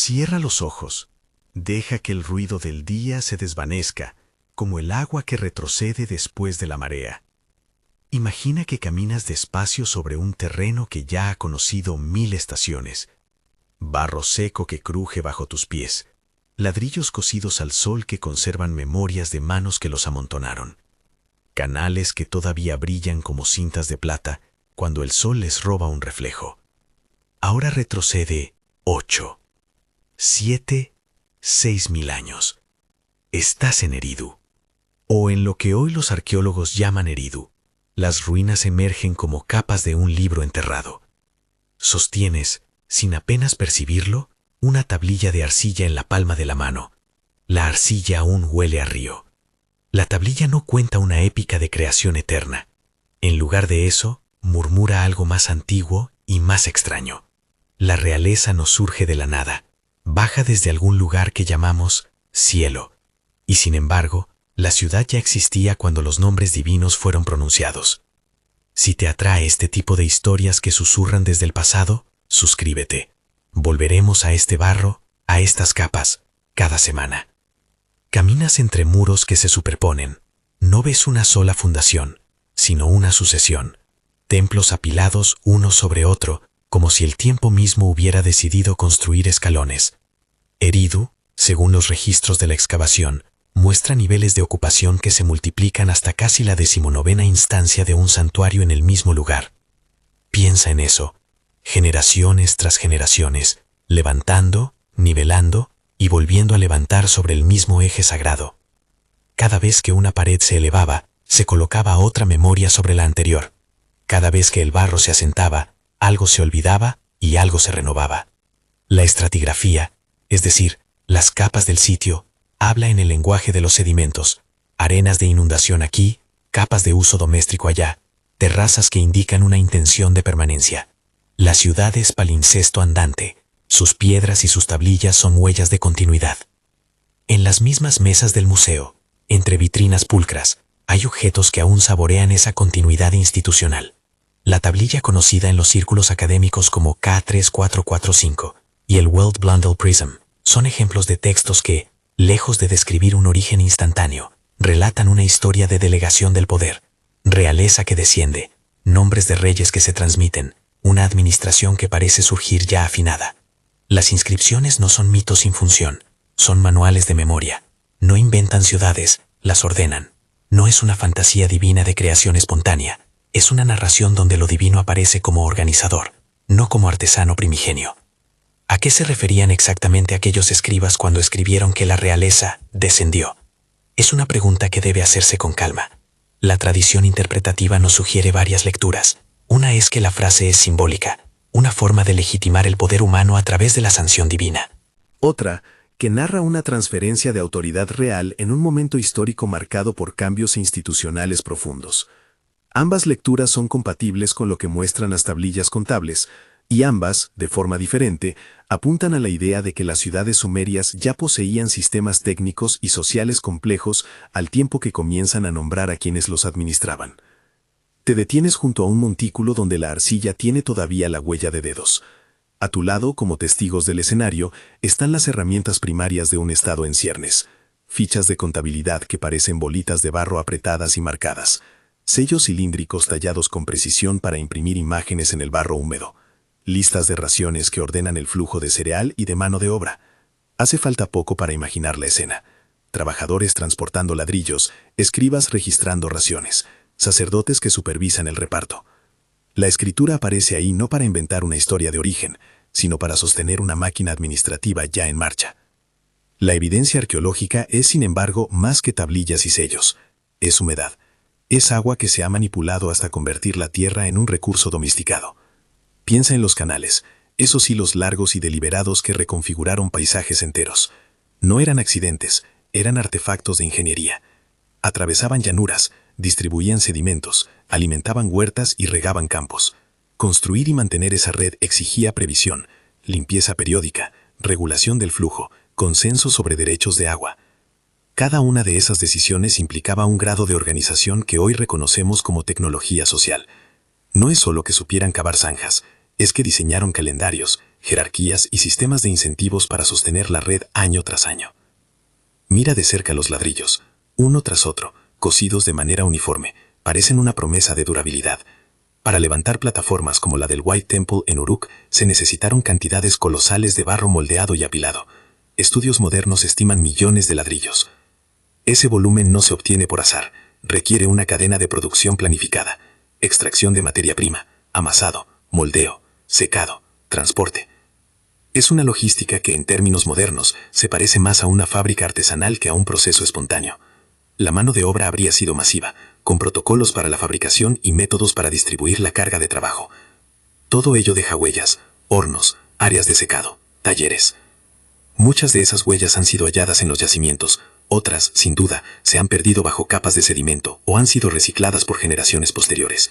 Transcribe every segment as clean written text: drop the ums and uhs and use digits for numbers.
Cierra los ojos. Deja que el ruido del día se desvanezca, como el agua que retrocede después de la marea. Imagina que caminas despacio sobre un terreno que ya ha conocido 1000 estaciones. Barro seco que cruje bajo tus pies. Ladrillos cocidos al sol que conservan memorias de manos que los amontonaron. Canales que todavía brillan como cintas de plata cuando el sol les roba un reflejo. Ahora retrocede 8, 7, 6000 años. Estás en Eridu, o en lo que hoy los arqueólogos llaman Eridu. Las ruinas emergen como capas de un libro enterrado. Sostienes, sin apenas percibirlo, una tablilla de arcilla en la palma de la mano. La arcilla aún huele a río. La tablilla no cuenta una épica de creación eterna. En lugar de eso, murmura algo más antiguo y más extraño. La realeza no surge de la nada, baja desde algún lugar que llamamos cielo. Y sin embargo, la ciudad ya existía cuando los nombres divinos fueron pronunciados. Si te atrae este tipo de historias que susurran desde el pasado, suscríbete. Volveremos a este barro, a estas capas, cada semana. Caminas entre muros que se superponen. No ves una sola fundación, sino una sucesión. Templos apilados uno sobre otro, como si el tiempo mismo hubiera decidido construir escalones. Eridu, según los registros de la excavación, muestra niveles de ocupación que se multiplican hasta casi la 19ª instancia de un santuario en el mismo lugar. Piensa en eso, generaciones tras generaciones, levantando, nivelando y volviendo a levantar sobre el mismo eje sagrado. Cada vez que una pared se elevaba, se colocaba otra memoria sobre la anterior. Cada vez que el barro se asentaba, algo se olvidaba y algo se renovaba. La estratigrafía, es decir, las capas del sitio, habla en el lenguaje de los sedimentos, arenas de inundación aquí, capas de uso doméstico allá, terrazas que indican una intención de permanencia. La ciudad es palincesto andante, sus piedras y sus tablillas son huellas de continuidad. En las mismas mesas del museo, entre vitrinas pulcras, hay objetos que aún saborean esa continuidad institucional. La tablilla conocida en los círculos académicos como K3445 y el World Blundell Prism son ejemplos de textos que, lejos de describir un origen instantáneo, relatan una historia de delegación del poder, realeza que desciende, nombres de reyes que se transmiten, una administración que parece surgir ya afinada. Las inscripciones no son mitos sin función, son manuales de memoria. No inventan ciudades, las ordenan. No es una fantasía divina de creación espontánea, es una narración donde lo divino aparece como organizador, no como artesano primigenio. ¿A qué se referían exactamente aquellos escribas cuando escribieron que la realeza descendió? Es una pregunta que debe hacerse con calma. La tradición interpretativa nos sugiere varias lecturas. Una es que la frase es simbólica, una forma de legitimar el poder humano a través de la sanción divina. Otra, que narra una transferencia de autoridad real en un momento histórico marcado por cambios institucionales profundos. Ambas lecturas son compatibles con lo que muestran las tablillas contables, y ambas, de forma diferente, apuntan a la idea de que las ciudades sumerias ya poseían sistemas técnicos y sociales complejos al tiempo que comienzan a nombrar a quienes los administraban. Te detienes junto a un montículo donde la arcilla tiene todavía la huella de dedos. A tu lado, como testigos del escenario, están las herramientas primarias de un estado en ciernes. Fichas de contabilidad que parecen bolitas de barro apretadas y marcadas. Sellos cilíndricos tallados con precisión para imprimir imágenes en el barro húmedo. Listas de raciones que ordenan el flujo de cereal y de mano de obra. Hace falta poco para imaginar la escena. Trabajadores transportando ladrillos, escribas registrando raciones, sacerdotes que supervisan el reparto. La escritura aparece ahí no para inventar una historia de origen, sino para sostener una máquina administrativa ya en marcha. La evidencia arqueológica es, sin embargo, más que tablillas y sellos. Es humedad. Es agua que se ha manipulado hasta convertir la tierra en un recurso domesticado. Piensa en los canales, esos hilos largos y deliberados que reconfiguraron paisajes enteros. No eran accidentes, eran artefactos de ingeniería. Atravesaban llanuras, distribuían sedimentos, alimentaban huertas y regaban campos. Construir y mantener esa red exigía previsión, limpieza periódica, regulación del flujo, consenso sobre derechos de agua. Cada una de esas decisiones implicaba un grado de organización que hoy reconocemos como tecnología social. No es solo que supieran cavar zanjas, es que diseñaron calendarios, jerarquías y sistemas de incentivos para sostener la red año tras año. Mira de cerca los ladrillos, uno tras otro, cosidos de manera uniforme, parecen una promesa de durabilidad. Para levantar plataformas como la del White Temple en Uruk, se necesitaron cantidades colosales de barro moldeado y apilado. Estudios modernos estiman millones de ladrillos. Ese volumen no se obtiene por azar, requiere una cadena de producción planificada, extracción de materia prima, amasado, moldeo, secado, transporte. Es una logística que en términos modernos se parece más a una fábrica artesanal que a un proceso espontáneo. La mano de obra habría sido masiva, con protocolos para la fabricación y métodos para distribuir la carga de trabajo. Todo ello deja huellas, hornos, áreas de secado, talleres. Muchas de esas huellas han sido halladas en los yacimientos, otras, sin duda, se han perdido bajo capas de sedimento o han sido recicladas por generaciones posteriores.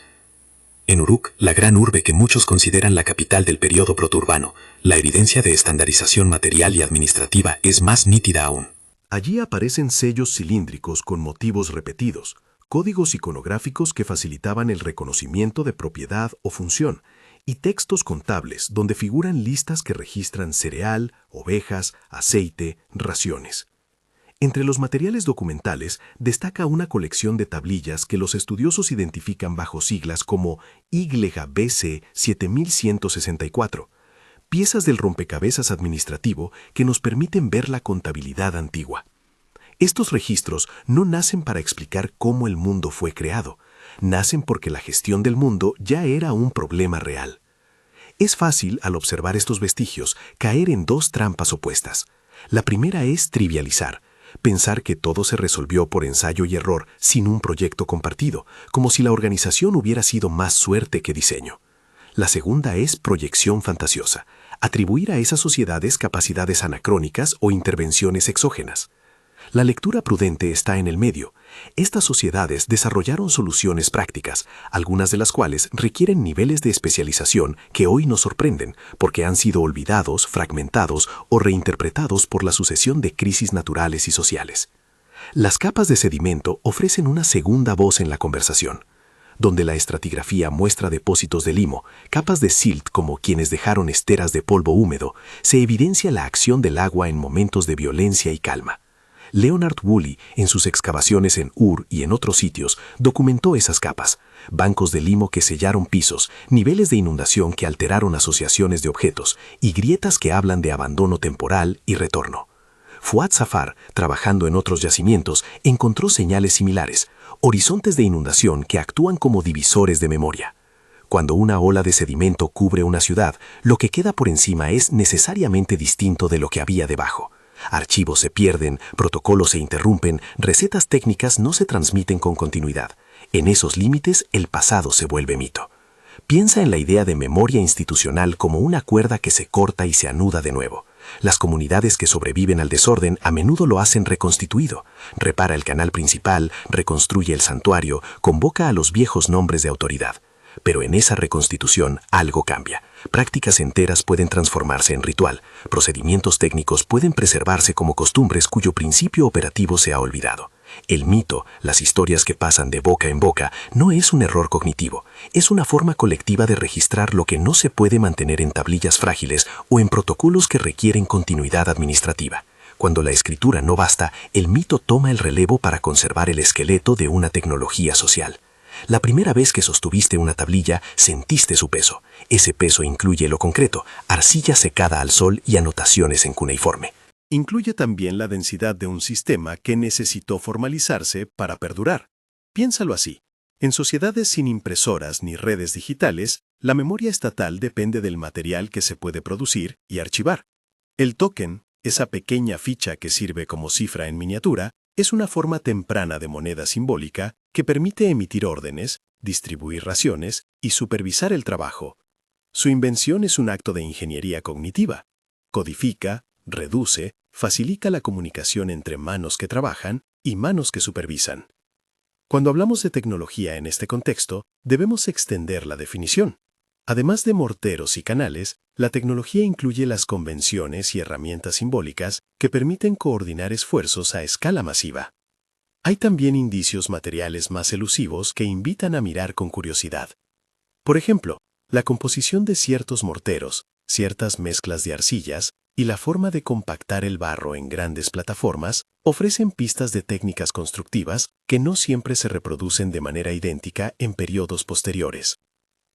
En Uruk, la gran urbe que muchos consideran la capital del periodo proturbano, la evidencia de estandarización material y administrativa es más nítida aún. Allí aparecen sellos cilíndricos con motivos repetidos, códigos iconográficos que facilitaban el reconocimiento de propiedad o función, y textos contables donde figuran listas que registran cereal, ovejas, aceite, raciones. Entre los materiales documentales destaca una colección de tablillas que los estudiosos identifican bajo siglas como YBC BC 7164, piezas del rompecabezas administrativo que nos permiten ver la contabilidad antigua. Estos registros no nacen para explicar cómo el mundo fue creado, nacen porque la gestión del mundo ya era un problema real. Es fácil, al observar estos vestigios, caer en dos trampas opuestas. La primera es trivializar, pensar que todo se resolvió por ensayo y error sin un proyecto compartido, como si la organización hubiera sido más suerte que diseño. La segunda es proyección fantasiosa, atribuir a esas sociedades capacidades anacrónicas o intervenciones exógenas. La lectura prudente está en el medio. Estas sociedades desarrollaron soluciones prácticas, algunas de las cuales requieren niveles de especialización que hoy nos sorprenden porque han sido olvidados, fragmentados o reinterpretados por la sucesión de crisis naturales y sociales. Las capas de sedimento ofrecen una segunda voz en la conversación. Donde la estratigrafía muestra depósitos de limo, capas de silt como quienes dejaron esteras de polvo húmedo, se evidencia la acción del agua en momentos de violencia y calma. Leonard Woolley, en sus excavaciones en Ur y en otros sitios, documentó esas capas, bancos de limo que sellaron pisos, niveles de inundación que alteraron asociaciones de objetos y grietas que hablan de abandono temporal y retorno. Fuad Safar, trabajando en otros yacimientos, encontró señales similares, horizontes de inundación que actúan como divisores de memoria. Cuando una ola de sedimento cubre una ciudad, lo que queda por encima es necesariamente distinto de lo que había debajo. Archivos se pierden, protocolos se interrumpen, recetas técnicas no se transmiten con continuidad. En esos límites, el pasado se vuelve mito. Piensa en la idea de memoria institucional como una cuerda que se corta y se anuda de nuevo. Las comunidades que sobreviven al desorden a menudo lo hacen reconstituido. Repara el canal principal, reconstruye el santuario, convoca a los viejos nombres de autoridad. Pero en esa reconstitución algo cambia. Prácticas enteras pueden transformarse en ritual. Procedimientos técnicos pueden preservarse como costumbres cuyo principio operativo se ha olvidado. El mito, las historias que pasan de boca en boca, no es un error cognitivo. Es una forma colectiva de registrar lo que no se puede mantener en tablillas frágiles o en protocolos que requieren continuidad administrativa. Cuando la escritura no basta, el mito toma el relevo para conservar el esqueleto de una tecnología social. La primera vez que sostuviste una tablilla, sentiste su peso. Ese peso incluye lo concreto, arcilla secada al sol y anotaciones en cuneiforme. Incluye también la densidad de un sistema que necesitó formalizarse para perdurar. Piénsalo así. En sociedades sin impresoras ni redes digitales, la memoria estatal depende del material que se puede producir y archivar. El token, esa pequeña ficha que sirve como cifra en miniatura, es una forma temprana de moneda simbólica que permite emitir órdenes, distribuir raciones y supervisar el trabajo. Su invención es un acto de ingeniería cognitiva. Codifica, reduce, facilita la comunicación entre manos que trabajan y manos que supervisan. Cuando hablamos de tecnología en este contexto, debemos extender la definición. Además de morteros y canales, la tecnología incluye las convenciones y herramientas simbólicas que permiten coordinar esfuerzos a escala masiva. Hay también indicios materiales más elusivos que invitan a mirar con curiosidad. Por ejemplo, la composición de ciertos morteros, ciertas mezclas de arcillas y la forma de compactar el barro en grandes plataformas ofrecen pistas de técnicas constructivas que no siempre se reproducen de manera idéntica en periodos posteriores.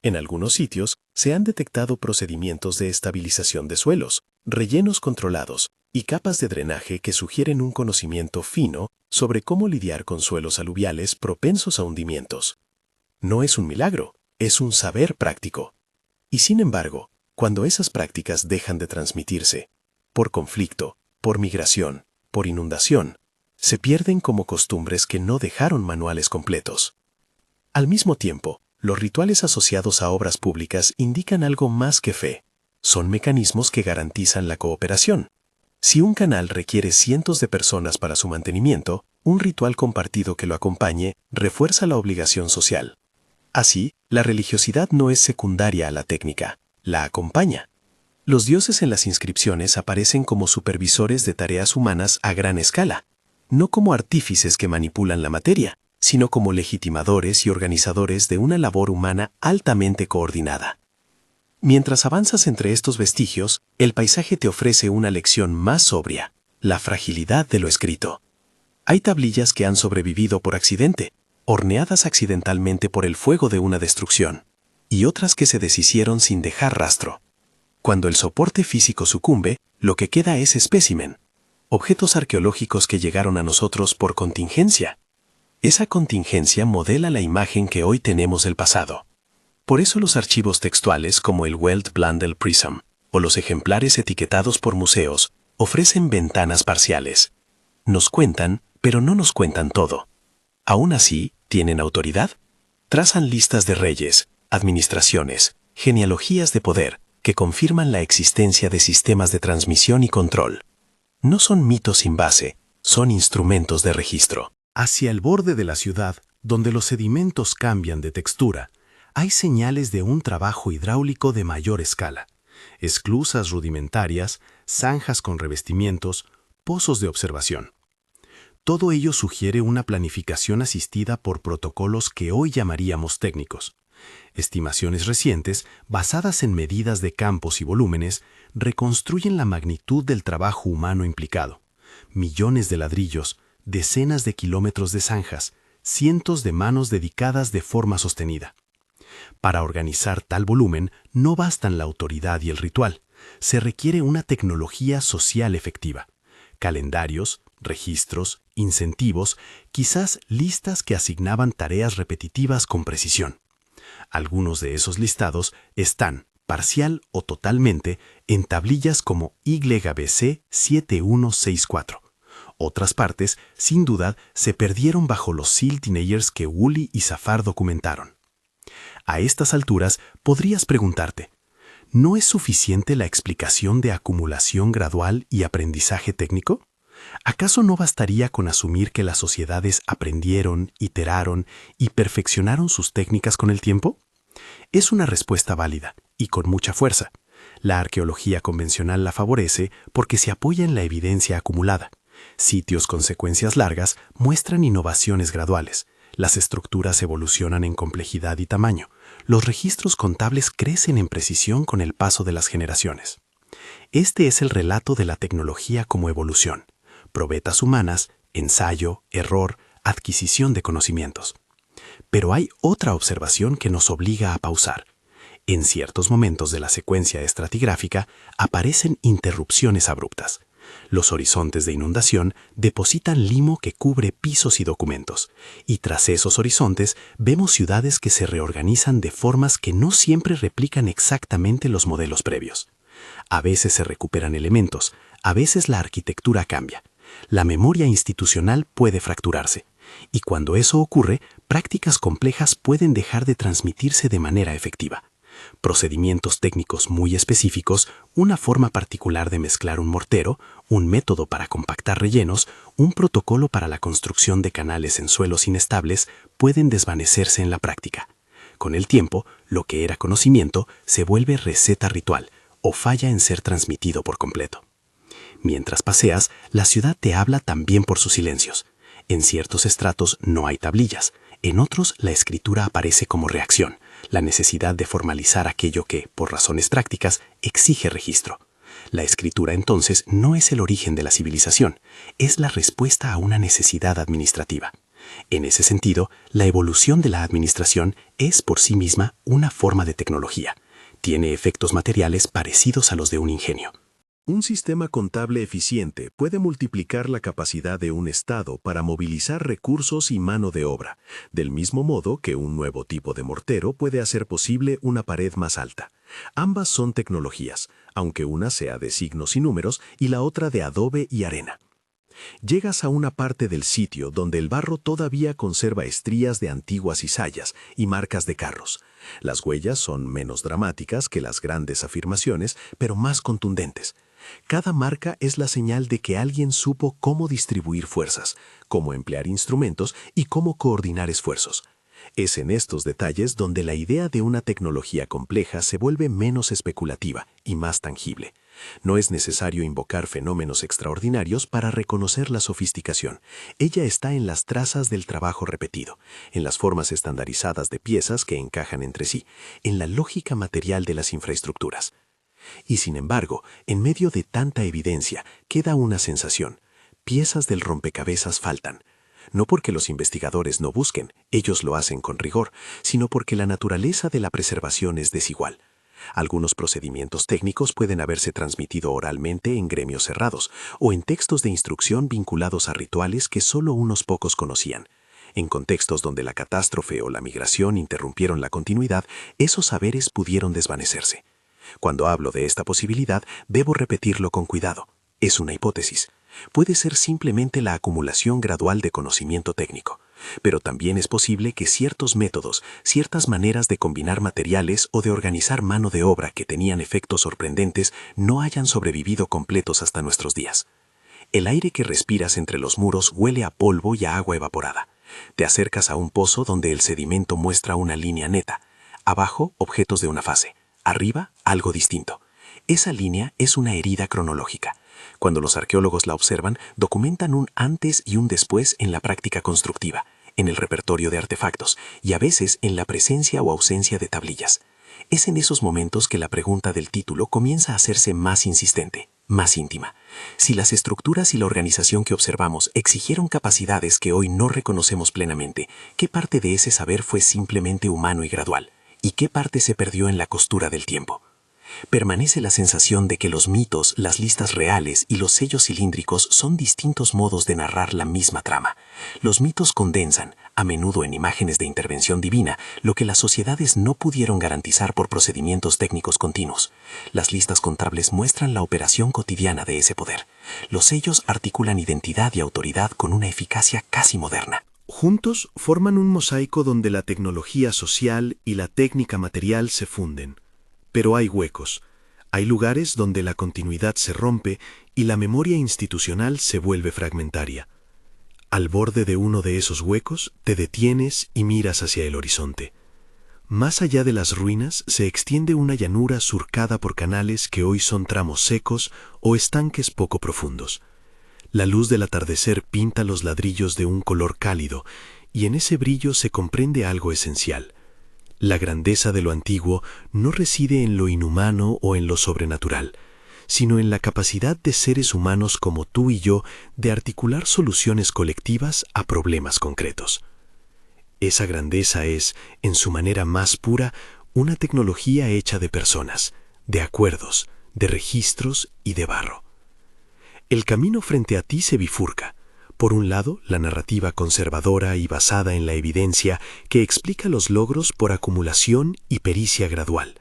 En algunos sitios se han detectado procedimientos de estabilización de suelos, rellenos controlados y capas de drenaje que sugieren un conocimiento fino sobre cómo lidiar con suelos aluviales propensos a hundimientos. No es un milagro, es un saber práctico. Y sin embargo, cuando esas prácticas dejan de transmitirse, por conflicto, por migración, por inundación, se pierden como costumbres que no dejaron manuales completos. Al mismo tiempo, los rituales asociados a obras públicas indican algo más que fe. Son mecanismos que garantizan la cooperación. Si un canal requiere cientos de personas para su mantenimiento, un ritual compartido que lo acompañe refuerza la obligación social. Así, la religiosidad no es secundaria a la técnica, la acompaña. Los dioses en las inscripciones aparecen como supervisores de tareas humanas a gran escala, no como artífices que manipulan la materia, sino como legitimadores y organizadores de una labor humana altamente coordinada. Mientras avanzas entre estos vestigios, el paisaje te ofrece una lección más sobria, la fragilidad de lo escrito. Hay tablillas que han sobrevivido por accidente, horneadas accidentalmente por el fuego de una destrucción, y otras que se deshicieron sin dejar rastro. Cuando el soporte físico sucumbe, lo que queda es espécimen, objetos arqueológicos que llegaron a nosotros por contingencia. Esa contingencia modela la imagen que hoy tenemos del pasado. Por eso los archivos textuales como el Welt Blundell Prism o los ejemplares etiquetados por museos ofrecen ventanas parciales. Nos cuentan, pero no nos cuentan todo. Aún así, ¿tienen autoridad? Trazan listas de reyes, administraciones, genealogías de poder que confirman la existencia de sistemas de transmisión y control. No son mitos sin base, son instrumentos de registro. Hacia el borde de la ciudad, donde los sedimentos cambian de textura, hay señales de un trabajo hidráulico de mayor escala. Esclusas rudimentarias, zanjas con revestimientos, pozos de observación. Todo ello sugiere una planificación asistida por protocolos que hoy llamaríamos técnicos. Estimaciones recientes, basadas en medidas de campos y volúmenes, reconstruyen la magnitud del trabajo humano implicado. Millones de ladrillos, decenas de kilómetros de zanjas, cientos de manos dedicadas de forma sostenida. Para organizar tal volumen no bastan la autoridad y el ritual, se requiere una tecnología social efectiva. Calendarios, registros, incentivos, quizás listas que asignaban tareas repetitivas con precisión. Algunos de esos listados están, parcial o totalmente, en tablillas como YBC 7164. Otras partes, sin duda, se perdieron bajo los Seal Teenagers que Woolley y Safar documentaron. A estas alturas, podrías preguntarte, ¿no es suficiente la explicación de acumulación gradual y aprendizaje técnico? ¿Acaso no bastaría con asumir que las sociedades aprendieron, iteraron y perfeccionaron sus técnicas con el tiempo? Es una respuesta válida y con mucha fuerza. La arqueología convencional la favorece porque se apoya en la evidencia acumulada. Sitios con secuencias largas muestran innovaciones graduales. Las estructuras evolucionan en complejidad y tamaño. Los registros contables crecen en precisión con el paso de las generaciones. Este es el relato de la tecnología como evolución. Probetas humanas, ensayo, error, adquisición de conocimientos. Pero hay otra observación que nos obliga a pausar. En ciertos momentos de la secuencia estratigráfica aparecen interrupciones abruptas. Los horizontes de inundación depositan limo que cubre pisos y documentos, y tras esos horizontes vemos ciudades que se reorganizan de formas que no siempre replican exactamente los modelos previos. A veces se recuperan elementos, a veces la arquitectura cambia. La memoria institucional puede fracturarse, y cuando eso ocurre, prácticas complejas pueden dejar de transmitirse de manera efectiva. Procedimientos técnicos muy específicos, una forma particular de mezclar un mortero, un método para compactar rellenos, un protocolo para la construcción de canales en suelos inestables, pueden desvanecerse en la práctica. Con el tiempo, lo que era conocimiento se vuelve receta ritual o falla en ser transmitido por completo. Mientras paseas, la ciudad te habla también por sus silencios. En ciertos estratos no hay tablillas, en otros la escritura aparece como reacción, la necesidad de formalizar aquello que, por razones prácticas, exige registro. La escritura, entonces, no es el origen de la civilización, es la respuesta a una necesidad administrativa. En ese sentido, la evolución de la administración es por sí misma una forma de tecnología. Tiene efectos materiales parecidos a los de un ingenio. Un sistema contable eficiente puede multiplicar la capacidad de un Estado para movilizar recursos y mano de obra, del mismo modo que un nuevo tipo de mortero puede hacer posible una pared más alta. Ambas son tecnologías, aunque una sea de signos y números y la otra de adobe y arena. Llegas a una parte del sitio donde el barro todavía conserva estrías de antiguas cizallas y marcas de carros. Las huellas son menos dramáticas que las grandes afirmaciones, pero más contundentes. Cada marca es la señal de que alguien supo cómo distribuir fuerzas, cómo emplear instrumentos y cómo coordinar esfuerzos. Es en estos detalles donde la idea de una tecnología compleja se vuelve menos especulativa y más tangible. No es necesario invocar fenómenos extraordinarios para reconocer la sofisticación. Ella está en las trazas del trabajo repetido, en las formas estandarizadas de piezas que encajan entre sí, en la lógica material de las infraestructuras. Y sin embargo, en medio de tanta evidencia, queda una sensación. Piezas del rompecabezas faltan. No porque los investigadores no busquen, ellos lo hacen con rigor, sino porque la naturaleza de la preservación es desigual. Algunos procedimientos técnicos pueden haberse transmitido oralmente en gremios cerrados o en textos de instrucción vinculados a rituales que solo unos pocos conocían. En contextos donde la catástrofe o la migración interrumpieron la continuidad, esos saberes pudieron desvanecerse. Cuando hablo de esta posibilidad, debo repetirlo con cuidado. Es una hipótesis. Puede ser simplemente la acumulación gradual de conocimiento técnico, pero también es posible que ciertos métodos, ciertas maneras de combinar materiales o de organizar mano de obra que tenían efectos sorprendentes no hayan sobrevivido completos hasta nuestros días. El aire que respiras entre los muros huele a polvo y a agua evaporada. Te acercas a un pozo donde el sedimento muestra una línea neta. Abajo, objetos de una fase. Arriba, algo distinto. Esa línea es una herida cronológica. Cuando los arqueólogos la observan, documentan un antes y un después en la práctica constructiva, en el repertorio de artefactos y a veces en la presencia o ausencia de tablillas. Es en esos momentos que la pregunta del título comienza a hacerse más insistente, más íntima. Si las estructuras y la organización que observamos exigieron capacidades que hoy no reconocemos plenamente, ¿qué parte de ese saber fue simplemente humano y gradual? ¿Y qué parte se perdió en la costura del tiempo? Permanece la sensación de que los mitos, las listas reales y los sellos cilíndricos son distintos modos de narrar la misma trama. Los mitos condensan, a menudo en imágenes de intervención divina, lo que las sociedades no pudieron garantizar por procedimientos técnicos continuos. Las listas contables muestran la operación cotidiana de ese poder. Los sellos articulan identidad y autoridad con una eficacia casi moderna. Juntos forman un mosaico donde la tecnología social y la técnica material se funden. Pero hay huecos. Hay lugares donde la continuidad se rompe y la memoria institucional se vuelve fragmentaria. Al borde de uno de esos huecos, te detienes y miras hacia el horizonte. Más allá de las ruinas se extiende una llanura surcada por canales que hoy son tramos secos o estanques poco profundos. La luz del atardecer pinta los ladrillos de un color cálido y en ese brillo se comprende algo esencial. La grandeza de lo antiguo no reside en lo inhumano o en lo sobrenatural, sino en la capacidad de seres humanos como tú y yo de articular soluciones colectivas a problemas concretos. Esa grandeza es, en su manera más pura, una tecnología hecha de personas, de acuerdos, de registros y de barro. El camino frente a ti se bifurca. Por un lado, la narrativa conservadora y basada en la evidencia que explica los logros por acumulación y pericia gradual.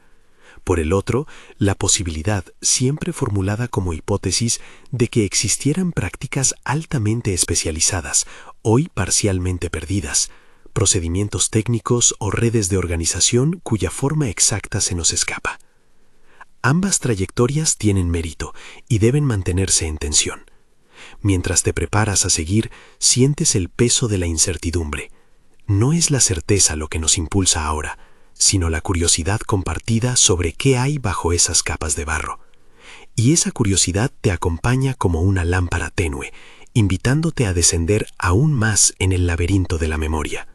Por el otro, la posibilidad, siempre formulada como hipótesis, de que existieran prácticas altamente especializadas, hoy parcialmente perdidas, procedimientos técnicos o redes de organización cuya forma exacta se nos escapa. Ambas trayectorias tienen mérito y deben mantenerse en tensión. Mientras te preparas a seguir, sientes el peso de la incertidumbre. No es la certeza lo que nos impulsa ahora, sino la curiosidad compartida sobre qué hay bajo esas capas de barro. Y esa curiosidad te acompaña como una lámpara tenue, invitándote a descender aún más en el laberinto de la memoria.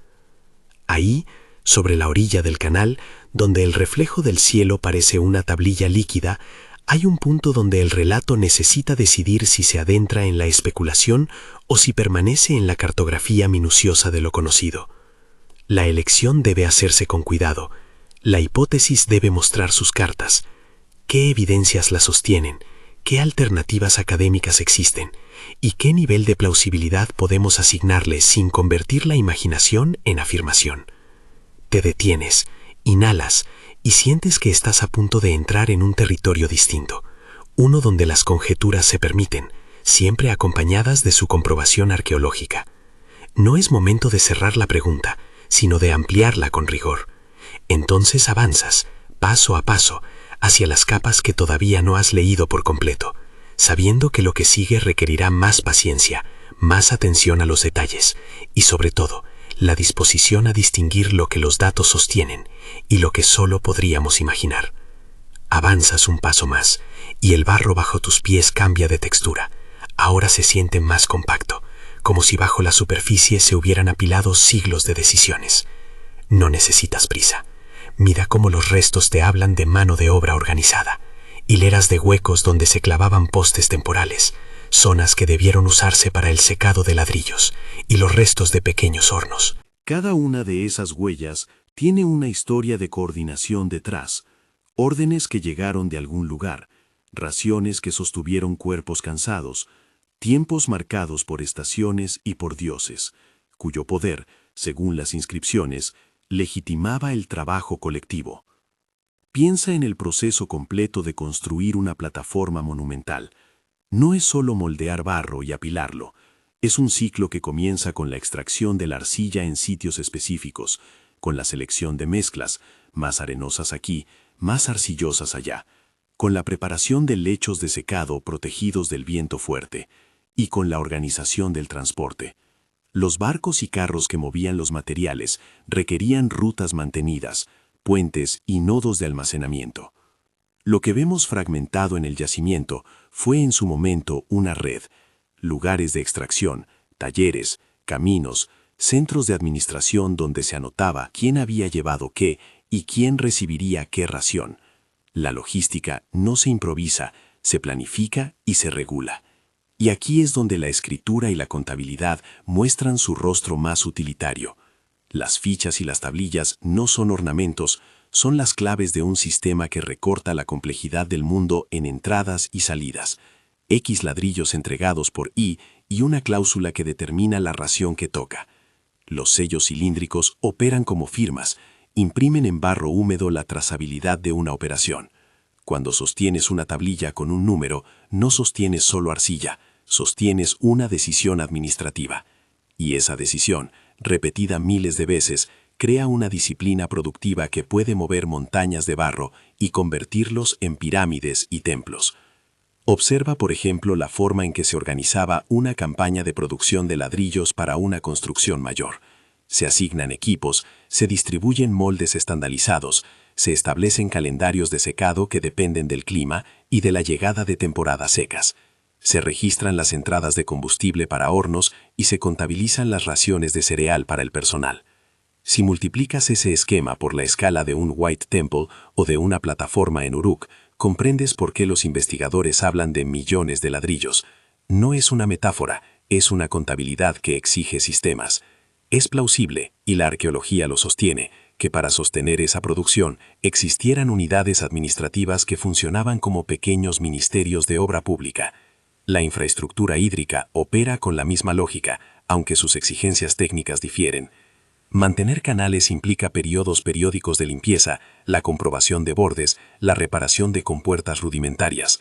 Ahí, sobre la orilla del canal, donde el reflejo del cielo parece una tablilla líquida, hay un punto donde el relato necesita decidir si se adentra en la especulación o si permanece en la cartografía minuciosa de lo conocido. La elección debe hacerse con cuidado. La hipótesis debe mostrar sus cartas. ¿Qué evidencias la sostienen? ¿Qué alternativas académicas existen? ¿Y qué nivel de plausibilidad podemos asignarle sin convertir la imaginación en afirmación? Te detienes, inhalas y sientes que estás a punto de entrar en un territorio distinto, uno donde las conjeturas se permiten, siempre acompañadas de su comprobación arqueológica. No es momento de cerrar la pregunta, sino de ampliarla con rigor. Entonces avanzas, paso a paso, hacia las capas que todavía no has leído por completo, sabiendo que lo que sigue requerirá más paciencia, más atención a los detalles y, sobre todo, la disposición a distinguir lo que los datos sostienen y lo que solo podríamos imaginar. Avanzas un paso más y el barro bajo tus pies cambia de textura. Ahora se siente más compacto, como si bajo la superficie se hubieran apilado siglos de decisiones. No necesitas prisa. Mira cómo los restos te hablan de mano de obra organizada, hileras de huecos donde se clavaban postes temporales, zonas que debieron usarse para el secado de ladrillos y los restos de pequeños hornos. Cada una de esas huellas tiene una historia de coordinación detrás, órdenes que llegaron de algún lugar, raciones que sostuvieron cuerpos cansados, tiempos marcados por estaciones y por dioses, cuyo poder, según las inscripciones, legitimaba el trabajo colectivo. Piensa en el proceso completo de construir una plataforma monumental. No es solo moldear barro y apilarlo, es un ciclo que comienza con la extracción de la arcilla en sitios específicos, con la selección de mezclas, más arenosas aquí, más arcillosas allá, con la preparación de lechos de secado protegidos del viento fuerte, y con la organización del transporte. Los barcos y carros que movían los materiales requerían rutas mantenidas, puentes y nodos de almacenamiento. Lo que vemos fragmentado en el yacimiento fue en su momento una red, lugares de extracción, talleres, caminos, centros de administración donde se anotaba quién había llevado qué y quién recibiría qué ración. La logística no se improvisa, se planifica y se regula. Y aquí es donde la escritura y la contabilidad muestran su rostro más utilitario. Las fichas y las tablillas no son ornamentos, son las claves de un sistema que recorta la complejidad del mundo en entradas y salidas, X ladrillos entregados por Y y una cláusula que determina la ración que toca. Los sellos cilíndricos operan como firmas, imprimen en barro húmedo la trazabilidad de una operación. Cuando sostienes una tablilla con un número, no sostienes solo arcilla, sostienes una decisión administrativa. Y esa decisión, repetida miles de veces, crea una disciplina productiva que puede mover montañas de barro y convertirlos en pirámides y templos. Observa, por ejemplo, la forma en que se organizaba una campaña de producción de ladrillos para una construcción mayor. Se asignan equipos, se distribuyen moldes estandarizados, se establecen calendarios de secado que dependen del clima y de la llegada de temporadas secas. Se registran las entradas de combustible para hornos y se contabilizan las raciones de cereal para el personal. Si multiplicas ese esquema por la escala de un White Temple o de una plataforma en Uruk, comprendes por qué los investigadores hablan de millones de ladrillos. No es una metáfora, es una contabilidad que exige sistemas. Es plausible, y la arqueología lo sostiene, que para sostener esa producción existieran unidades administrativas que funcionaban como pequeños ministerios de obra pública. La infraestructura hídrica opera con la misma lógica, aunque sus exigencias técnicas difieren. Mantener canales implica periodos periódicos de limpieza, la comprobación de bordes, la reparación de compuertas rudimentarias.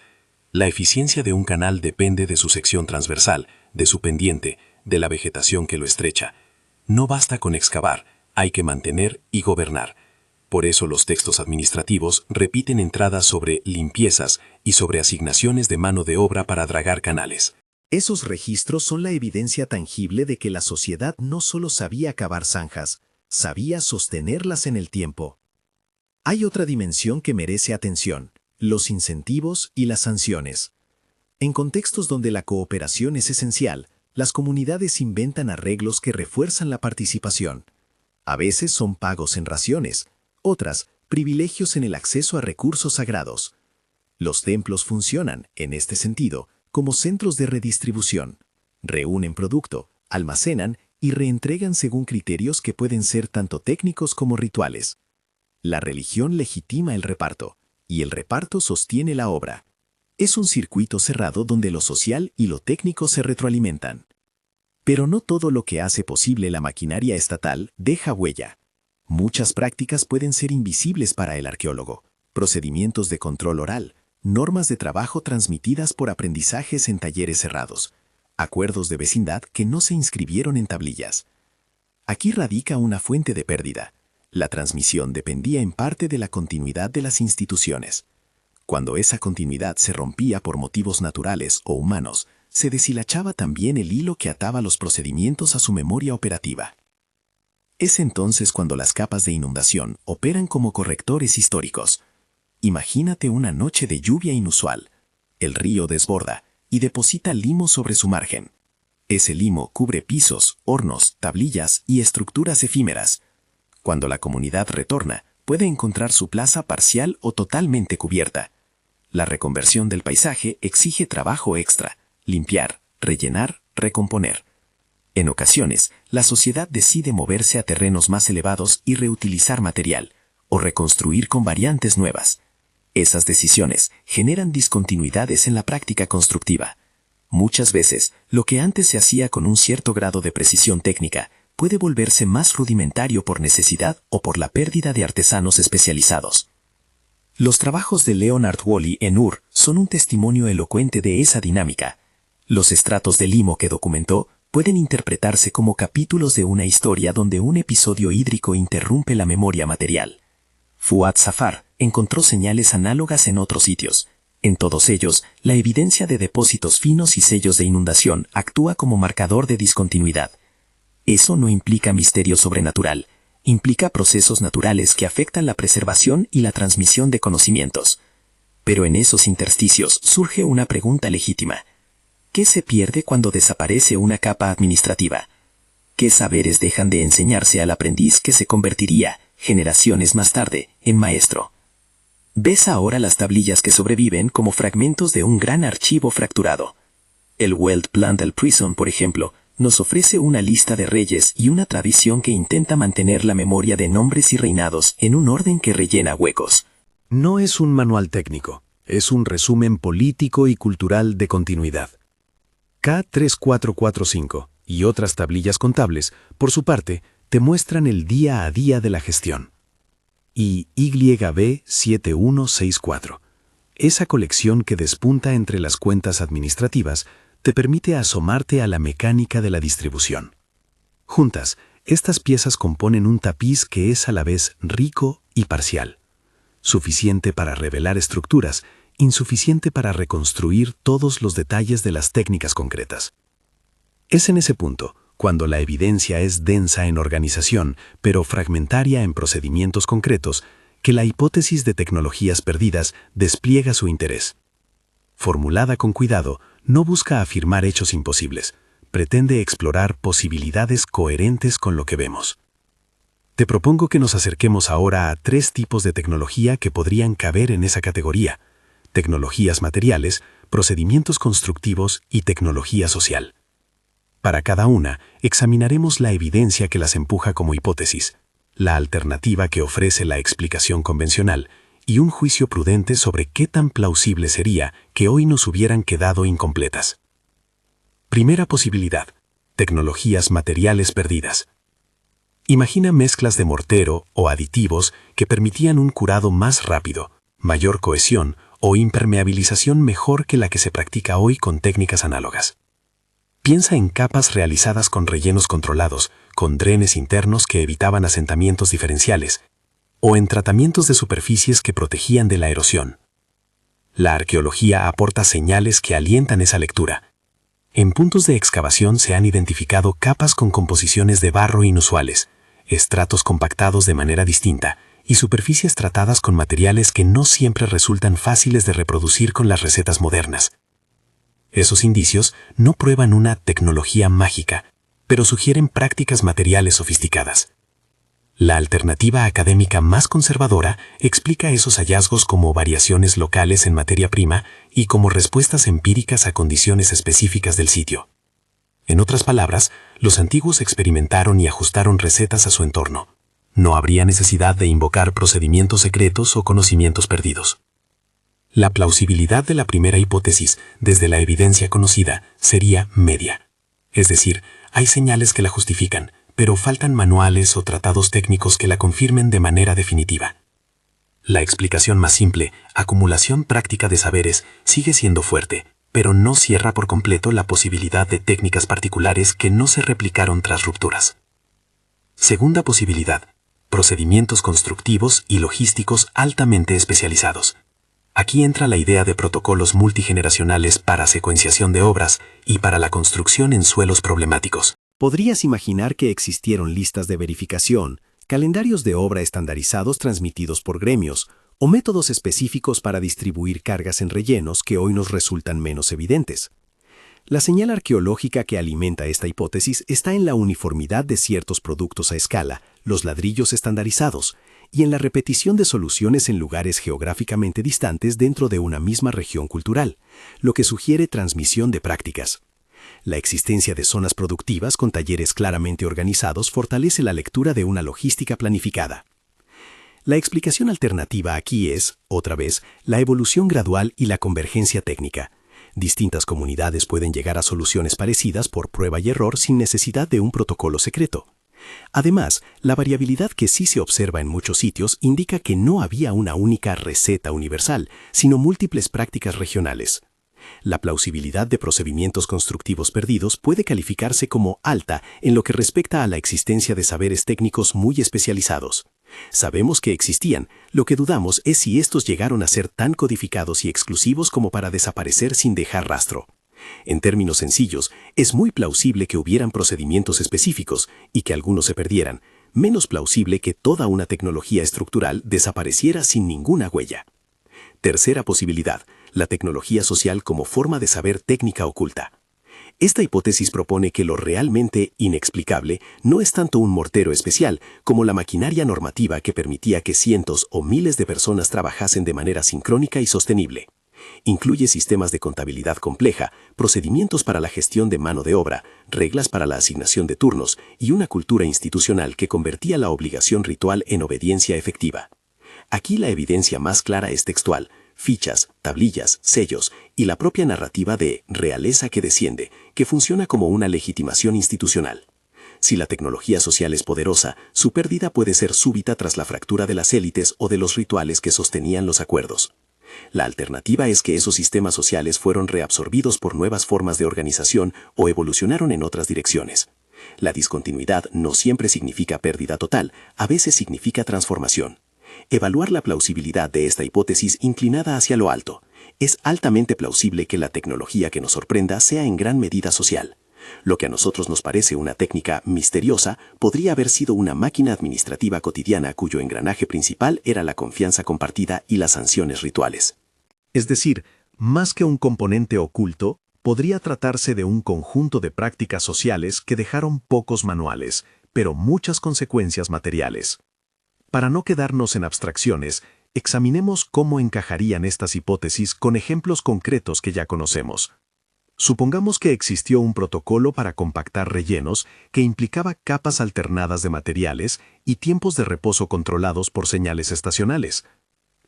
La eficiencia de un canal depende de su sección transversal, de su pendiente, de la vegetación que lo estrecha. No basta con excavar, hay que mantener y gobernar. Por eso los textos administrativos repiten entradas sobre limpiezas y sobre asignaciones de mano de obra para dragar canales. Esos registros son la evidencia tangible de que la sociedad no solo sabía cavar zanjas, sabía sostenerlas en el tiempo. Hay otra dimensión que merece atención: los incentivos y las sanciones. En contextos donde la cooperación es esencial, las comunidades inventan arreglos que refuerzan la participación. A veces son pagos en raciones, otras, privilegios en el acceso a recursos sagrados. Los templos funcionan, en este sentido, como centros de redistribución. Reúnen producto, almacenan y reentregan según criterios que pueden ser tanto técnicos como rituales. La religión legitima el reparto, y el reparto sostiene la obra. Es un circuito cerrado donde lo social y lo técnico se retroalimentan. Pero no todo lo que hace posible la maquinaria estatal deja huella. Muchas prácticas pueden ser invisibles para el arqueólogo. Procedimientos de control oral, normas de trabajo transmitidas por aprendizajes en talleres cerrados, acuerdos de vecindad que no se inscribieron en tablillas. Aquí radica una fuente de pérdida. La transmisión dependía en parte de la continuidad de las instituciones. Cuando esa continuidad se rompía por motivos naturales o humanos, se deshilachaba también el hilo que ataba los procedimientos a su memoria operativa. Es entonces cuando las capas de inundación operan como correctores históricos. Imagínate una noche de lluvia inusual. El río desborda y deposita limo sobre su margen. Ese limo cubre pisos, hornos, tablillas y estructuras efímeras. Cuando la comunidad retorna, puede encontrar su plaza parcial o totalmente cubierta. La reconversión del paisaje exige trabajo extra: limpiar, rellenar, recomponer. En ocasiones, la sociedad decide moverse a terrenos más elevados y reutilizar material, o reconstruir con variantes nuevas. Esas decisiones generan discontinuidades en la práctica constructiva. Muchas veces, lo que antes se hacía con un cierto grado de precisión técnica puede volverse más rudimentario por necesidad o por la pérdida de artesanos especializados. Los trabajos de Leonard Woolley en Ur son un testimonio elocuente de esa dinámica. Los estratos de limo que documentó pueden interpretarse como capítulos de una historia donde un episodio hídrico interrumpe la memoria material. Fuad Safar encontró señales análogas en otros sitios. En todos ellos, la evidencia de depósitos finos y sellos de inundación actúa como marcador de discontinuidad. Eso no implica misterio sobrenatural, implica procesos naturales que afectan la preservación y la transmisión de conocimientos. Pero en esos intersticios surge una pregunta legítima. ¿Qué se pierde cuando desaparece una capa administrativa? ¿Qué saberes dejan de enseñarse al aprendiz que se convertiría, generaciones más tarde, en maestro? Ves ahora las tablillas que sobreviven como fragmentos de un gran archivo fracturado. El Weld Plan del Prison, por ejemplo, nos ofrece una lista de reyes y una tradición que intenta mantener la memoria de nombres y reinados en un orden que rellena huecos. No es un manual técnico, es un resumen político y cultural de continuidad. K3445 y otras tablillas contables, por su parte, te muestran el día a día de la gestión. Y YB7164. Esa colección que despunta entre las cuentas administrativas te permite asomarte a la mecánica de la distribución. Juntas, estas piezas componen un tapiz que es a la vez rico y parcial. Suficiente para revelar estructuras, insuficiente para reconstruir todos los detalles de las técnicas concretas. Es en ese punto, cuando la evidencia es densa en organización, pero fragmentaria en procedimientos concretos, que la hipótesis de tecnologías perdidas despliega su interés. Formulada con cuidado, no busca afirmar hechos imposibles, pretende explorar posibilidades coherentes con lo que vemos. Te propongo que nos acerquemos ahora a 3 tipos de tecnología que podrían caber en esa categoría: tecnologías materiales, procedimientos constructivos y tecnología social. Para cada una, examinaremos la evidencia que las empuja como hipótesis, la alternativa que ofrece la explicación convencional y un juicio prudente sobre qué tan plausible sería que hoy nos hubieran quedado incompletas. Primera posibilidad: tecnologías materiales perdidas. Imagina mezclas de mortero o aditivos que permitían un curado más rápido, mayor cohesión o impermeabilización mejor que la que se practica hoy con técnicas análogas. Piensa en capas realizadas con rellenos controlados, con drenes internos que evitaban asentamientos diferenciales, o en tratamientos de superficies que protegían de la erosión. La arqueología aporta señales que alientan esa lectura. En puntos de excavación se han identificado capas con composiciones de barro inusuales, estratos compactados de manera distinta y superficies tratadas con materiales que no siempre resultan fáciles de reproducir con las recetas modernas. Esos indicios no prueban una tecnología mágica, pero sugieren prácticas materiales sofisticadas. La alternativa académica más conservadora explica esos hallazgos como variaciones locales en materia prima y como respuestas empíricas a condiciones específicas del sitio. En otras palabras, los antiguos experimentaron y ajustaron recetas a su entorno. No habría necesidad de invocar procedimientos secretos o conocimientos perdidos. La plausibilidad de la primera hipótesis desde la evidencia conocida sería media. Es decir, hay señales que la justifican, pero faltan manuales o tratados técnicos que la confirmen de manera definitiva. La explicación más simple, acumulación práctica de saberes, sigue siendo fuerte, pero no cierra por completo la posibilidad de técnicas particulares que no se replicaron tras rupturas. Segunda posibilidad, procedimientos constructivos y logísticos altamente especializados. Aquí entra la idea de protocolos multigeneracionales para secuenciación de obras y para la construcción en suelos problemáticos. Podrías imaginar que existieron listas de verificación, calendarios de obra estandarizados transmitidos por gremios, o métodos específicos para distribuir cargas en rellenos que hoy nos resultan menos evidentes. La señal arqueológica que alimenta esta hipótesis está en la uniformidad de ciertos productos a escala, los ladrillos estandarizados, y en la repetición de soluciones en lugares geográficamente distantes dentro de una misma región cultural, lo que sugiere transmisión de prácticas. La existencia de zonas productivas con talleres claramente organizados fortalece la lectura de una logística planificada. La explicación alternativa aquí es, otra vez, la evolución gradual y la convergencia técnica. Distintas comunidades pueden llegar a soluciones parecidas por prueba y error sin necesidad de un protocolo secreto. Además, la variabilidad que sí se observa en muchos sitios indica que no había una única receta universal, sino múltiples prácticas regionales. La plausibilidad de procedimientos constructivos perdidos puede calificarse como alta en lo que respecta a la existencia de saberes técnicos muy especializados. Sabemos que existían, lo que dudamos es si estos llegaron a ser tan codificados y exclusivos como para desaparecer sin dejar rastro. En términos sencillos, es muy plausible que hubieran procedimientos específicos y que algunos se perdieran, menos plausible que toda una tecnología estructural desapareciera sin ninguna huella. Tercera posibilidad, la tecnología social como forma de saber técnica oculta. Esta hipótesis propone que lo realmente inexplicable no es tanto un mortero especial como la maquinaria normativa que permitía que cientos o miles de personas trabajasen de manera sincrónica y sostenible. Incluye sistemas de contabilidad compleja, procedimientos para la gestión de mano de obra, reglas para la asignación de turnos y una cultura institucional que convertía la obligación ritual en obediencia efectiva. Aquí la evidencia más clara es textual: fichas, tablillas, sellos y la propia narrativa de realeza que desciende, que funciona como una legitimación institucional. Si la tecnología social es poderosa, su pérdida puede ser súbita tras la fractura de las élites o de los rituales que sostenían los acuerdos. La alternativa es que esos sistemas sociales fueron reabsorbidos por nuevas formas de organización o evolucionaron en otras direcciones. La discontinuidad no siempre significa pérdida total, a veces significa transformación. Evaluar la plausibilidad de esta hipótesis inclinada hacia lo alto. Es altamente plausible que la tecnología que nos sorprenda sea en gran medida social. Lo que a nosotros nos parece una técnica misteriosa podría haber sido una máquina administrativa cotidiana cuyo engranaje principal era la confianza compartida y las sanciones rituales. Es decir, más que un componente oculto, podría tratarse de un conjunto de prácticas sociales que dejaron pocos manuales, pero muchas consecuencias materiales. Para no quedarnos en abstracciones, examinemos cómo encajarían estas hipótesis con ejemplos concretos que ya conocemos. Supongamos que existió un protocolo para compactar rellenos que implicaba capas alternadas de materiales y tiempos de reposo controlados por señales estacionales.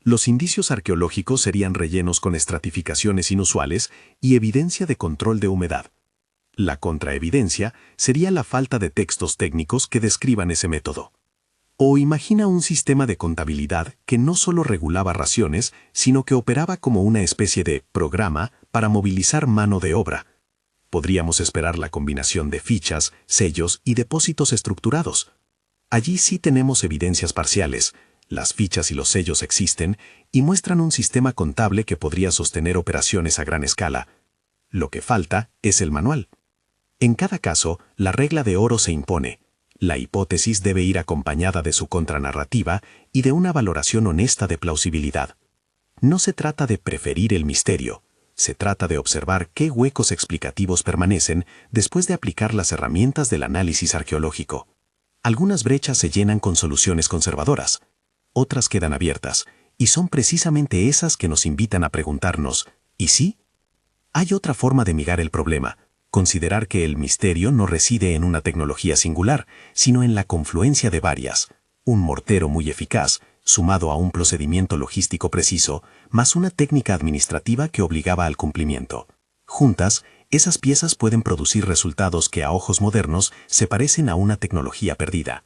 Los indicios arqueológicos serían rellenos con estratificaciones inusuales y evidencia de control de humedad. La contraevidencia sería la falta de textos técnicos que describan ese método. O imagina un sistema de contabilidad que no solo regulaba raciones, sino que operaba como una especie de programa para movilizar mano de obra. Podríamos esperar la combinación de fichas, sellos y depósitos estructurados. Allí sí tenemos evidencias parciales. Las fichas y los sellos existen y muestran un sistema contable que podría sostener operaciones a gran escala. Lo que falta es el manual. En cada caso, la regla de oro se impone. La hipótesis debe ir acompañada de su contranarrativa y de una valoración honesta de plausibilidad. No se trata de preferir el misterio, se trata de observar qué huecos explicativos permanecen después de aplicar las herramientas del análisis arqueológico. Algunas brechas se llenan con soluciones conservadoras, otras quedan abiertas, y son precisamente esas que nos invitan a preguntarnos, ¿y sí? Hay otra forma de mirar el problema, considerar que el misterio no reside en una tecnología singular, sino en la confluencia de varias, un mortero muy eficaz, sumado a un procedimiento logístico preciso, más una técnica administrativa que obligaba al cumplimiento. Juntas, esas piezas pueden producir resultados que a ojos modernos se parecen a una tecnología perdida.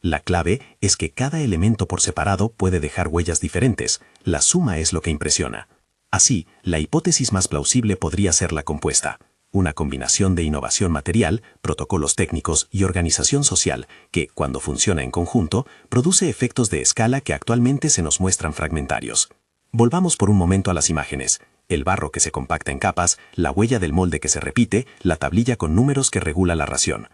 La clave es que cada elemento por separado puede dejar huellas diferentes, la suma es lo que impresiona. Así, la hipótesis más plausible podría ser la compuesta, una combinación de innovación material, protocolos técnicos y organización social que, cuando funciona en conjunto, produce efectos de escala que actualmente se nos muestran fragmentarios. Volvamos por un momento a las imágenes. El barro que se compacta en capas, la huella del molde que se repite, la tablilla con números que regula la ración.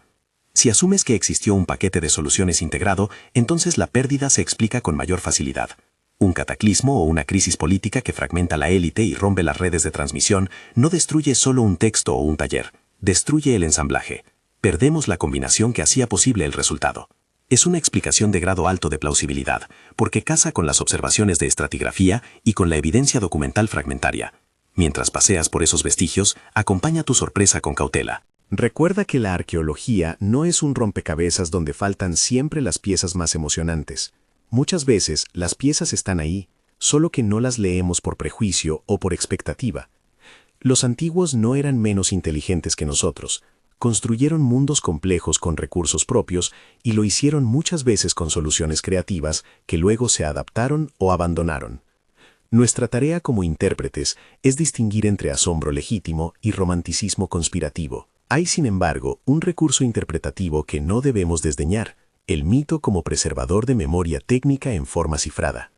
Si asumes que existió un paquete de soluciones integrado, entonces la pérdida se explica con mayor facilidad. Un cataclismo o una crisis política que fragmenta la élite y rompe las redes de transmisión no destruye solo un texto o un taller, destruye el ensamblaje. Perdemos la combinación que hacía posible el resultado. Es una explicación de grado alto de plausibilidad, porque casa con las observaciones de estratigrafía y con la evidencia documental fragmentaria. Mientras paseas por esos vestigios, acompaña tu sorpresa con cautela. Recuerda que la arqueología no es un rompecabezas donde faltan siempre las piezas más emocionantes. Muchas veces las piezas están ahí, solo que no las leemos por prejuicio o por expectativa. Los antiguos no eran menos inteligentes que nosotros. Construyeron mundos complejos con recursos propios y lo hicieron muchas veces con soluciones creativas que luego se adaptaron o abandonaron. Nuestra tarea como intérpretes es distinguir entre asombro legítimo y romanticismo conspirativo. Hay, sin embargo, un recurso interpretativo que no debemos desdeñar: el mito como preservador de memoria técnica en forma cifrada.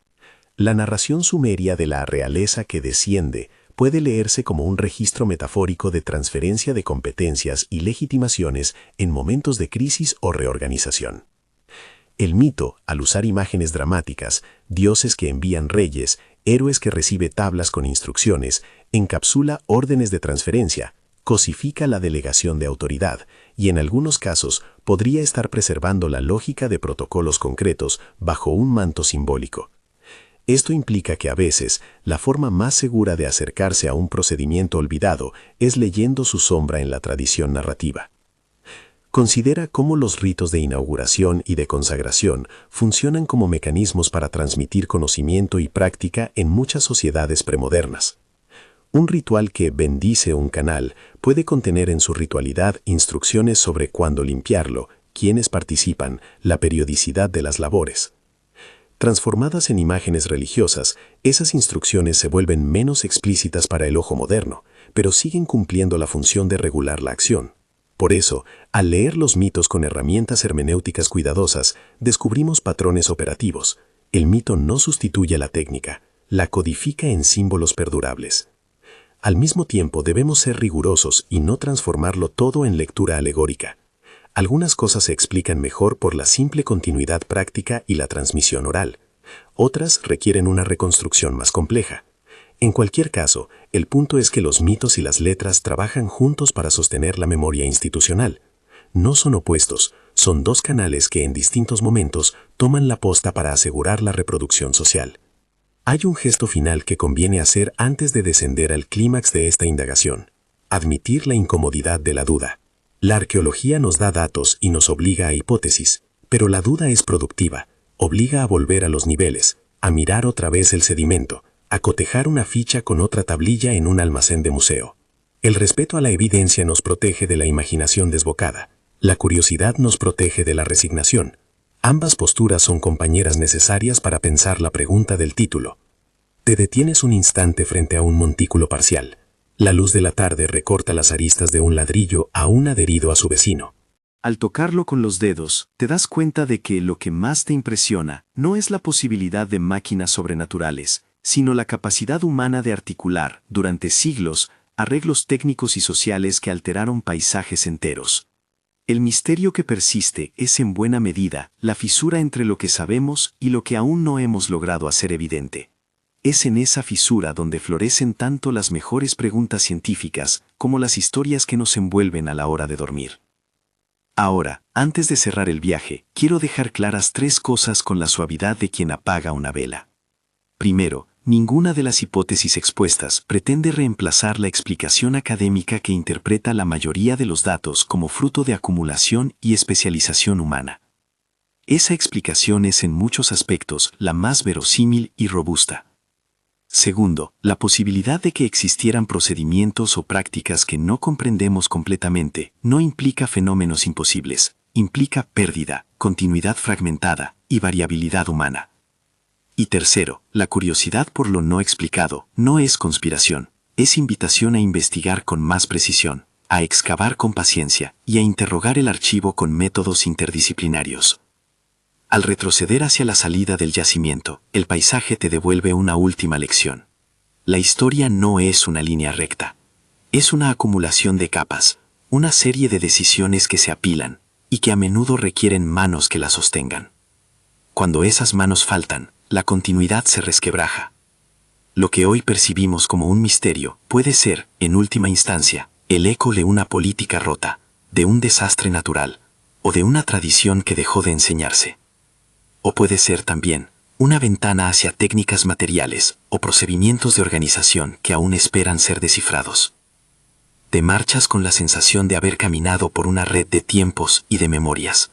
La narración sumeria de la realeza que desciende puede leerse como un registro metafórico de transferencia de competencias y legitimaciones en momentos de crisis o reorganización. El mito, al usar imágenes dramáticas, dioses que envían reyes, héroes que recibe tablas con instrucciones, encapsula órdenes de transferencia, cosifica la delegación de autoridad y en algunos casos podría estar preservando la lógica de protocolos concretos bajo un manto simbólico. Esto implica que a veces la forma más segura de acercarse a un procedimiento olvidado es leyendo su sombra en la tradición narrativa. Considera cómo los ritos de inauguración y de consagración funcionan como mecanismos para transmitir conocimiento y práctica en muchas sociedades premodernas. Un ritual que bendice un canal puede contener en su ritualidad instrucciones sobre cuándo limpiarlo, quiénes participan, la periodicidad de las labores. Transformadas en imágenes religiosas, esas instrucciones se vuelven menos explícitas para el ojo moderno, pero siguen cumpliendo la función de regular la acción. Por eso, al leer los mitos con herramientas hermenéuticas cuidadosas, descubrimos patrones operativos. El mito no sustituye a la técnica, la codifica en símbolos perdurables. Al mismo tiempo debemos ser rigurosos y no transformarlo todo en lectura alegórica. Algunas cosas se explican mejor por la simple continuidad práctica y la transmisión oral. Otras requieren una reconstrucción más compleja. En cualquier caso, el punto es que los mitos y las letras trabajan juntos para sostener la memoria institucional. No son opuestos, son dos canales que en distintos momentos toman la posta para asegurar la reproducción social. Hay un gesto final que conviene hacer antes de descender al clímax de esta indagación: admitir la incomodidad de la duda. La arqueología nos da datos y nos obliga a hipótesis, pero la duda es productiva, obliga a volver a los niveles, a mirar otra vez el sedimento, a cotejar una ficha con otra tablilla en un almacén de museo. El respeto a la evidencia nos protege de la imaginación desbocada, la curiosidad nos protege de la resignación. Ambas posturas son compañeras necesarias para pensar la pregunta del título. Te detienes un instante frente a un montículo parcial. La luz de la tarde recorta las aristas de un ladrillo aún adherido a su vecino. Al tocarlo con los dedos, te das cuenta de que lo que más te impresiona no es la posibilidad de máquinas sobrenaturales, sino la capacidad humana de articular, durante siglos, arreglos técnicos y sociales que alteraron paisajes enteros. El misterio que persiste es en buena medida la fisura entre lo que sabemos y lo que aún no hemos logrado hacer evidente. Es en esa fisura donde florecen tanto las mejores preguntas científicas como las historias que nos envuelven a la hora de dormir. Ahora, antes de cerrar el viaje, quiero dejar claras 3 cosas con la suavidad de quien apaga una vela. Primero, ninguna de las hipótesis expuestas pretende reemplazar la explicación académica que interpreta la mayoría de los datos como fruto de acumulación y especialización humana. Esa explicación es en muchos aspectos la más verosímil y robusta. Segundo, la posibilidad de que existieran procedimientos o prácticas que no comprendemos completamente no implica fenómenos imposibles, implica pérdida, continuidad fragmentada y variabilidad humana. Y tercero, la curiosidad por lo no explicado no es conspiración, es invitación a investigar con más precisión, a excavar con paciencia y a interrogar el archivo con métodos interdisciplinarios. Al retroceder hacia la salida del yacimiento, el paisaje te devuelve una última lección. La historia no es una línea recta. Es una acumulación de capas, una serie de decisiones que se apilan y que a menudo requieren manos que la sostengan. Cuando esas manos faltan, la continuidad se resquebraja. Lo que hoy percibimos como un misterio puede ser, en última instancia, el eco de una política rota, de un desastre natural o de una tradición que dejó de enseñarse. O puede ser también una ventana hacia técnicas materiales o procedimientos de organización que aún esperan ser descifrados. Te marchas con la sensación de haber caminado por una red de tiempos y de memorias.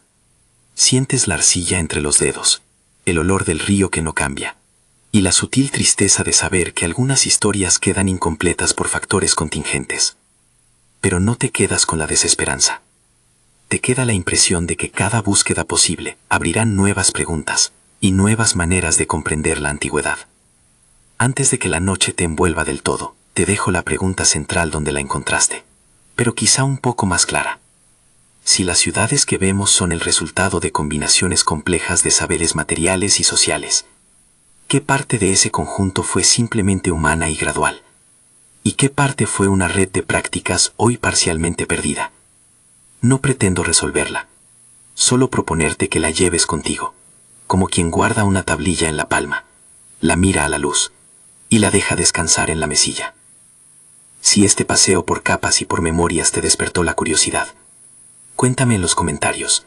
Sientes la arcilla entre los dedos, el olor del río que no cambia, y la sutil tristeza de saber que algunas historias quedan incompletas por factores contingentes. Pero no te quedas con la desesperanza. Te queda la impresión de que cada búsqueda posible abrirá nuevas preguntas y nuevas maneras de comprender la antigüedad. Antes de que la noche te envuelva del todo, te dejo la pregunta central donde la encontraste, pero quizá un poco más clara. Si las ciudades que vemos son el resultado de combinaciones complejas de saberes materiales y sociales, ¿qué parte de ese conjunto fue simplemente humana y gradual? ¿Y qué parte fue una red de prácticas hoy parcialmente perdida? No pretendo resolverla, solo proponerte que la lleves contigo, como quien guarda una tablilla en la palma, la mira a la luz y la deja descansar en la mesilla. Si este paseo por capas y por memorias te despertó la curiosidad, cuéntame en los comentarios,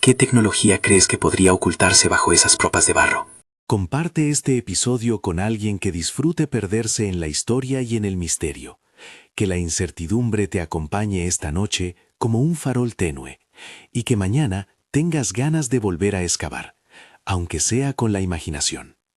¿qué tecnología crees que podría ocultarse bajo esas propas de barro? Comparte este episodio con alguien que disfrute perderse en la historia y en el misterio. Que la incertidumbre te acompañe esta noche como un farol tenue, y que mañana tengas ganas de volver a excavar, aunque sea con la imaginación.